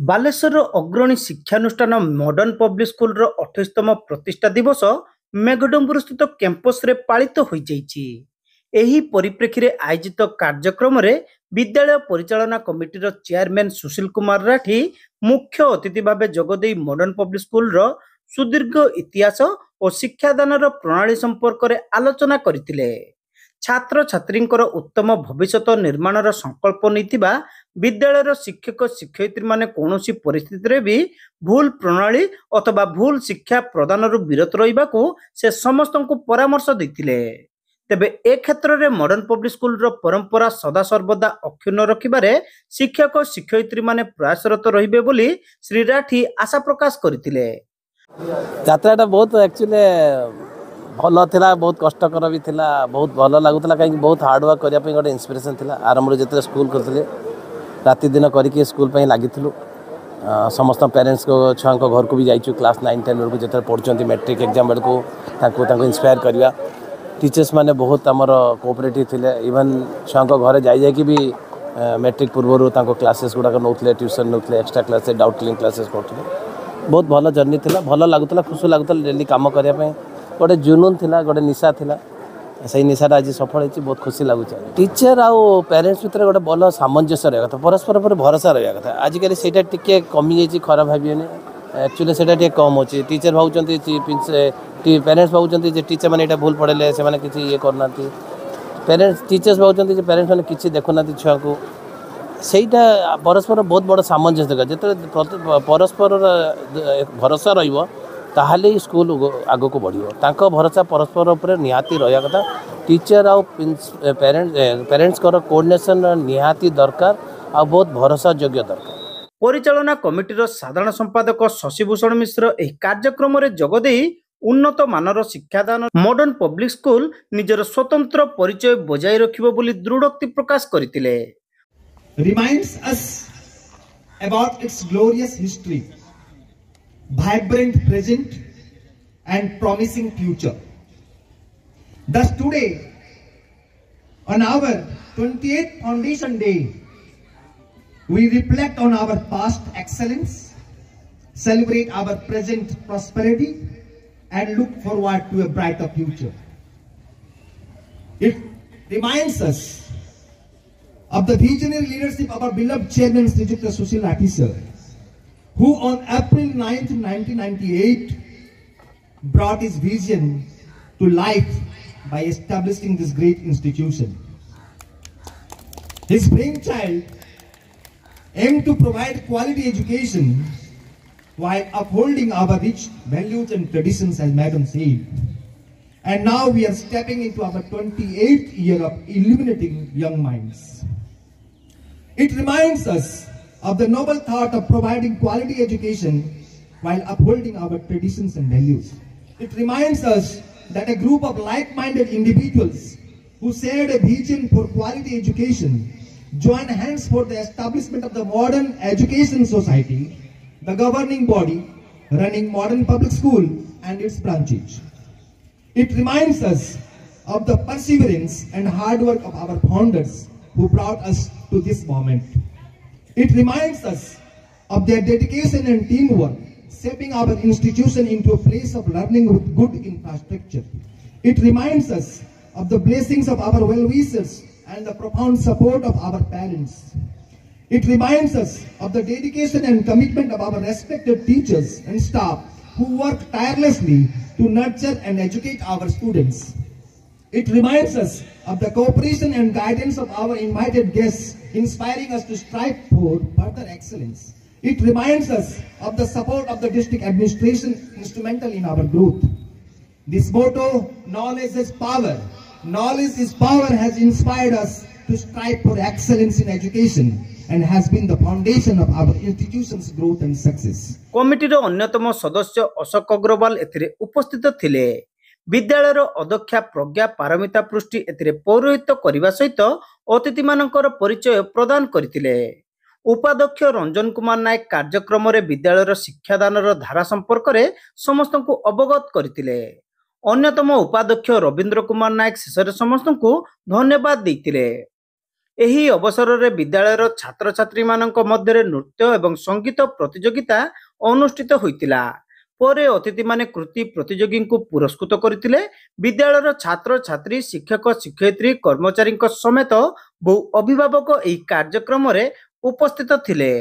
ବାଲେଶ୍ୱରର ଅଗ୍ରଣୀ ଶିକ୍ଷାନୁଷ୍ଠାନ ମଡର୍ଣ୍ଣ ପବ୍ଲିକ୍ ସ୍କୁଲର 28ତମ ପ୍ରତିଷ୍ଠା ଦିବସ ମେଘଡମ୍ବରସ୍ଥିତ କ୍ୟାମ୍ପସରେ ପାଳିତ ହୋଇଯାଇଛି। ଏହି ପରିପ୍ରେକ୍ଷୀରେ ଆୟୋଜିତ କାର୍ଯ୍ୟକ୍ରମରେ ବିଦ୍ୟାଳୟ ପରିଚାଳନା କମିଟିର ଚେୟାରମ୍ୟାନ୍ ସୁଶୀଲ କୁମାର ରାଠି ମୁଖ୍ୟ ଅତିଥି ଭାବେ ଯୋଗଦେଇ ମଡର୍ଣ୍ଣ ପବ୍ଲିକ୍ ସ୍କୁଲର ସୁଦୀର୍ଘ ଇତିହାସ ଓ ଶିକ୍ଷାଦାନର ପ୍ରଣାଳୀ ସମ୍ପର୍କରେ ଆଲୋଚନା କରିଥିଲେ। ଛାତ୍ରଛାତ୍ରୀଙ୍କର ଉତ୍ତମ ଭବିଷ୍ୟତ ନିର୍ମାଣର ସଂକଳ୍ପ ନେଇଥିବା ବିଦ୍ୟାଳୟର ଶିକ୍ଷକ ଶିକ୍ଷୟିତ୍ରୀମାନେ କୌଣସି ପରିସ୍ଥିତିରେ ବି ଭୁଲ ପ୍ରଣାଳୀ ଅଥବା ଭୁଲ ଶିକ୍ଷା ପ୍ରଦାନରୁ ବିରତ ରହିବାକୁ ସେ ସମସ୍ତଙ୍କୁ ପରାମର୍ଶ ଦେଇଥିଲେ। ତେବେ ଏ କ୍ଷେତ୍ରରେ ମଡର୍ଣ୍ଣ ପବ୍ଲିକ୍ ସ୍କୁଲର ପରମ୍ପରା ସଦାସର୍ବଦା ଅକ୍ଷୁଣ୍ଣ ରଖିବାରେ ଶିକ୍ଷକ ଶିକ୍ଷୟିତ୍ରୀମାନେ ପ୍ରୟାସରତ ରହିବେ ବୋଲି ଶ୍ରୀ ରାଠି ଆଶା ପ୍ରକାଶ କରିଥିଲେ। ଯାତ୍ରାଟା ବହୁତ ଆକ୍ଚୁଆଲି ଭଲ ଥିଲା, ବହୁତ କଷ୍ଟକର ବି ଥିଲା, ବହୁତ ଭଲ ଲାଗୁଥିଲା। କାହିଁକି ବହୁତ ହାର୍ଡୱାର୍କ କରିବା ପାଇଁ ଗୋଟେ ଇନ୍ସପିରେସନ୍ ଥିଲା। ଆରମ୍ଭରୁ ଯେତେବେଳେ ସ୍କୁଲ କରିଥିଲେ ରାତି ଦିନ କରିକି ସ୍କୁଲ ପାଇଁ ଲାଗିଥିଲୁ। ସମସ୍ତ ପ୍ୟାରେଣ୍ଟସ୍ଙ୍କ ଛୁଆଙ୍କ ଘରକୁ ବି ଯାଇଛୁ। କ୍ଲାସ୍ 9, 10 ବେଳକୁ ଯେତେବେଳେ ପଢ଼ୁଛନ୍ତି ମ୍ୟାଟ୍ରିକ୍ ଏକ୍ଜାମ୍ ବେଳକୁ ତାଙ୍କୁ ଇନ୍ସପାୟାର କରିବା। ଟିଚର୍ସ ମାନେ ବହୁତ ଆମର କୋଅପରେଟିଭ୍ ଥିଲେ। ଇଭେନ୍ ଛୁଆଙ୍କ ଘରେ ଯାଇକି ବି ମ୍ୟାଟ୍ରିକ୍ ପୂର୍ବରୁ ତାଙ୍କ କ୍ଲାସେସ୍ ଗୁଡ଼ାକ ନେଉଥିଲେ, ଟ୍ୟୁସନ୍ ନେଉଥିଲେ, extra classes, doubt clearing classes କରୁଥିଲେ। ବହୁତ ଭଲ ଜର୍ଣ୍ଣି ଥିଲା, ଭଲ ଲାଗୁଥିଲା, ଖୁସି ଲାଗୁଥିଲା ଡେଲି କାମ କରିବା ପାଇଁ। ଗୋଟେ ଜୁନୁନ୍ ଥିଲା, ଗୋଟେ ନିଶା ଥିଲା। ସେଇ ନିଶାଟା ଆଜି ସଫଳ ହେଇଛି, ବହୁତ ଖୁସି ଲାଗୁଛି। ଟିଚର ଆଉ ପ୍ୟାରେଣ୍ଟସ୍ ଭିତରେ ଗୋଟେ ଭଲ ସାମଞ୍ଜସ୍ୟ ରହିବା କଥା, ପରସ୍ପର ଉପରେ ଭରସା ରହିବା କଥା। ଆଜିକାଲି ସେଇଟା ଟିକେ କମିଯାଇଛି, ଖରାପ ଭାବିବେନି। ଆକ୍ଚୁଆଲି ସେଇଟା ଟିକେ କମ୍ ଅଛି। ଟିଚର ଭାବୁଛନ୍ତି, ପ୍ୟାରେଣ୍ଟସ୍ ଭାବୁଛନ୍ତି ଯେ ଟିଚର ମାନେ ଏଇଟା ଭୁଲ ପଢ଼େଇଲେ ସେମାନେ କିଛି ଇଏ କରୁନାହାନ୍ତି। ଟିଚର୍ସ ଭାବୁଛନ୍ତି ଯେ ପ୍ୟାରେଣ୍ଟସ୍ ମାନେ କିଛି ଦେଖୁନାହାନ୍ତି ଛୁଆଙ୍କୁ। ସେଇଟା ପରସ୍ପର ବହୁତ ବଡ଼ ସାମଞ୍ଜସ୍ୟ ଦରକାର। ଯେତେବେଳେ ପରସ୍ପରର ଭରସା ରହିବ ତାହେଲେ ସ୍କୁଲ ଆଗକୁ ବଢ଼ିବ। ତାଙ୍କ ଭରସା ପରସ୍ପର ଉପରେ ନିହାତି ରହିବା କଥା। ଟିଚର ଆଉ ପ୍ୟାରେଣ୍ଟସ୍ଙ୍କର କୋଅର୍ଡିନେସନ୍ ନିହାତି ଦରକାର ଆଉ ବହୁତ ଭରସା ଯୋଗ୍ୟ ଦରକାର। ପରିଚାଳନା କମିଟିର ସାଧାରଣ ସମ୍ପାଦକ ଶଶିଭୂଷଣ ମିଶ୍ର ଏହି କାର୍ଯ୍ୟକ୍ରମରେ ଯୋଗଦେଇ ଉନ୍ନତ ମାନର ଶିକ୍ଷାଦାନ ମଡର୍ଣ୍ଣ ପବ୍ଲିକ୍ ସ୍କୁଲ ନିଜର ସ୍ୱତନ୍ତ୍ର ପରିଚୟ ବଜାୟ ରଖିବ ବୋଲି ଦୃଢ଼ୋକ୍ତି ପ୍ରକାଶ କରିଥିଲେ। Reminds us about its glorious history, vibrant present and promising future. Thus today, on our 28th Foundation Day, we reflect on our past excellence, celebrate our present prosperity, and look forward to a brighter future. It reminds us of the visionary leadership of our beloved chairman, Sri Sushil Rathi sir, who on April 9th, 1998, brought his vision to life by establishing this great institution. His brainchild aimed to provide quality education while upholding our rich values and traditions, as Madam said. And now we are stepping into our 28th year of illuminating young minds. It reminds us of the noble thought of providing quality education while upholding our traditions and values. It reminds us that a group of like-minded individuals who shared a vision for quality education joined hands for the establishment of the modern education society, the governing body running Modern Public School and its branches. It reminds us of the perseverance and hard work of our founders who brought us to this moment. It reminds us of their dedication and teamwork, shaping our institution into a place of learning with good infrastructure. It reminds us of the blessings of our well-wishers and the profound support of our parents. It reminds us of the dedication and commitment of our respected teachers and staff who work tirelessly to nurture and educate our students. It reminds us of the cooperation and guidance of our invited guests, inspiring us to strive for further excellence. It reminds us of the support of the district administration, instrumental in our growth. This motto, knowledge is power. Knowledge is power, has inspired us to strive for excellence in education and has been the foundation of our institution's growth and success. କମିଟିର ଅନ୍ୟତମ ସଦସ୍ୟ ଅଶୋକ ଅଗ୍ରୱାଲ ଏଥିରେ ଉପସ୍ଥିତ ଥିଲେ। ବିଦ୍ୟାଳୟର ଅଧ୍ୟକ୍ଷା ପ୍ରଜ୍ଞା ପାରମିତା ପୃଷ୍ଟି ଏଥିରେ ପୌରୋହିତ୍ୟ କରିବା ସହିତ ଅତିଥିମାନଙ୍କର ପରିଚୟ ପ୍ରଦାନ କରିଥିଲେ। ଉପାଧ୍ୟକ୍ଷ ରଞ୍ଜନ କୁମାର ନାୟକ କାର୍ଯ୍ୟକ୍ରମରେ ବିଦ୍ୟାଳୟର ଶିକ୍ଷାଦାନର ଧାରା ସମ୍ପର୍କରେ ସମସ୍ତଙ୍କୁ ଅବଗତ କରିଥିଲେ। ଅନ୍ୟତମ ଉପାଧ୍ୟକ୍ଷ ରବୀନ୍ଦ୍ର କୁମାର ନାୟକ ଶେଷରେ ସମସ୍ତଙ୍କୁ ଧନ୍ୟବାଦ ଦେଇଥିଲେ। ଏହି ଅବସରରେ ବିଦ୍ୟାଳୟର ଛାତ୍ରଛାତ୍ରୀ ମାନଙ୍କ ମଧ୍ୟରେ ନୃତ୍ୟ ଏବଂ ସଙ୍ଗୀତ ପ୍ରତିଯୋଗିତା ଅନୁଷ୍ଠିତ ହୋଇଥିଲା। ପରେ ଅତିଥିମାନେ କୃତି ପ୍ରତିଯୋଗୀଙ୍କୁ ପୁରସ୍କୃତ କରିଥିଲେ। ବିଦ୍ୟାଳୟର ଛାତ୍ରଛାତ୍ରୀ, ଶିକ୍ଷକ, ଶିକ୍ଷୟିତ୍ରୀ, କର୍ମଚାରୀଙ୍କ ସମେତ ବହୁ ଅଭିଭାବକ ଏହି କାର୍ଯ୍ୟକ୍ରମରେ ଉପସ୍ଥିତ ଥିଲେ।